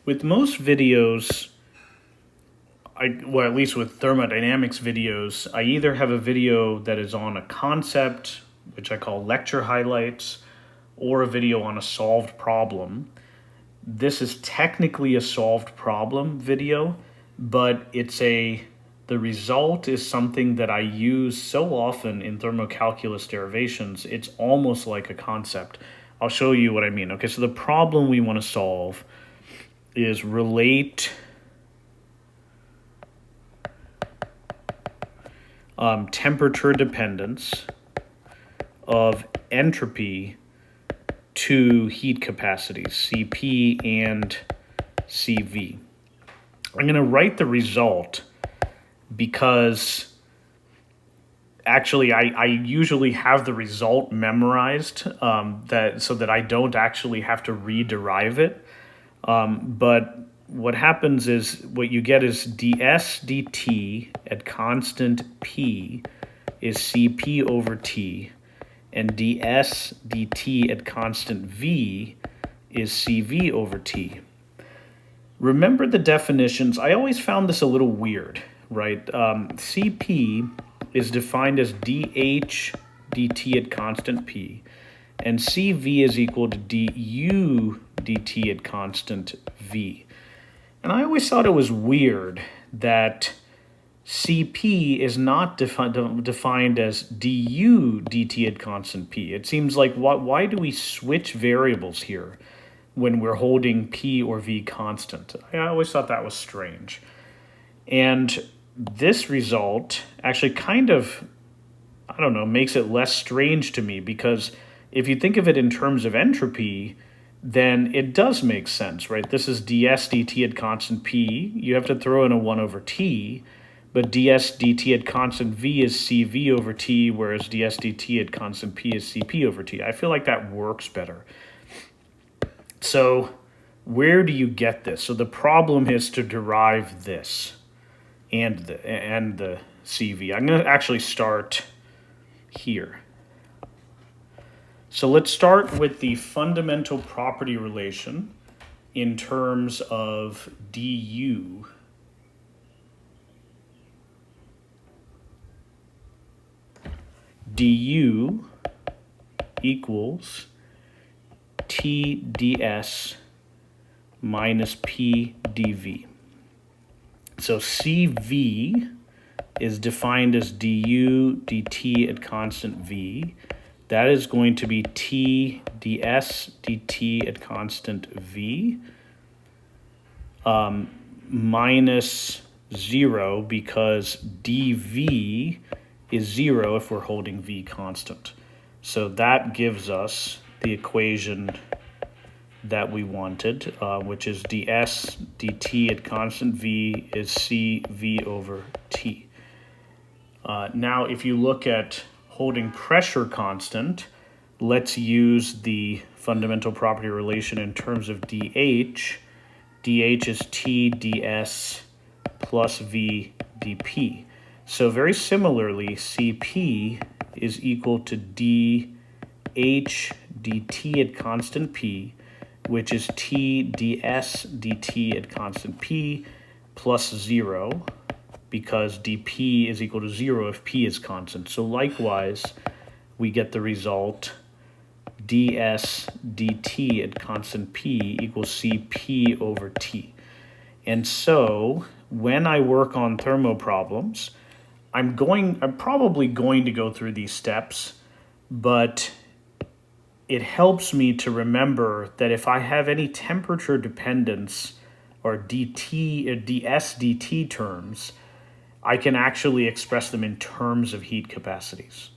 With most videos, well, at least with thermodynamics videos, I either have a video that is on a concept, which I call lecture highlights, or a video on a solved problem. This is technically a solved problem video, but the result is something that I use so often in thermocalculus derivations, it's almost like a concept. I'll show you what I mean. Okay, so the problem we want to solve is relate temperature dependence of entropy to heat capacities, Cp and Cv. I'm going to write the result because actually I usually have the result memorized so that I don't actually have to rederive it. But what happens is what you get is ds dt at constant p is Cp over T, and ds dt at constant v is Cv over T. Remember the definitions. I always found this a little weird, right? Cp is defined as dH dt at constant p, and Cv is equal to du dt at constant v. And I always thought it was weird that Cp is not defined as du dt at constant p. It seems like why do we switch variables here when we're holding p or v constant? I always thought that was strange. And this result actually kind of, I don't know, makes it less strange to me, because if you think of it in terms of entropy, then it does make sense, right? This is ds dt at constant p. You have to throw in a 1 over t, but ds dt at constant v is Cv over T, whereas ds dt at constant p is Cp over T. I feel like that works better. So where do you get this? So the problem is to derive this and the Cv. I'm going to actually start here. So let's start with the fundamental property relation in terms of du. Du equals T ds minus P dV. So Cv is defined as du dt at constant v. That is going to be T ds dt at constant v minus 0, because dv is 0 if we're holding v constant. So that gives us the equation that we wanted, which is ds dt at constant v is Cv over T. Now, if you look at holding pressure constant, let's use the fundamental property relation in terms of dH. dH is T ds plus V dP. So very similarly, Cp is equal to dH dt at constant P, which is T ds dt at constant P plus 0, because dP is equal to 0 if P is constant. So likewise, we get the result ds dt at constant P equals Cp over T. And so when I work on thermo problems, I'm probably going to go through these steps, but it helps me to remember that if I have any temperature dependence or dt or ds dt terms, I can actually express them in terms of heat capacities.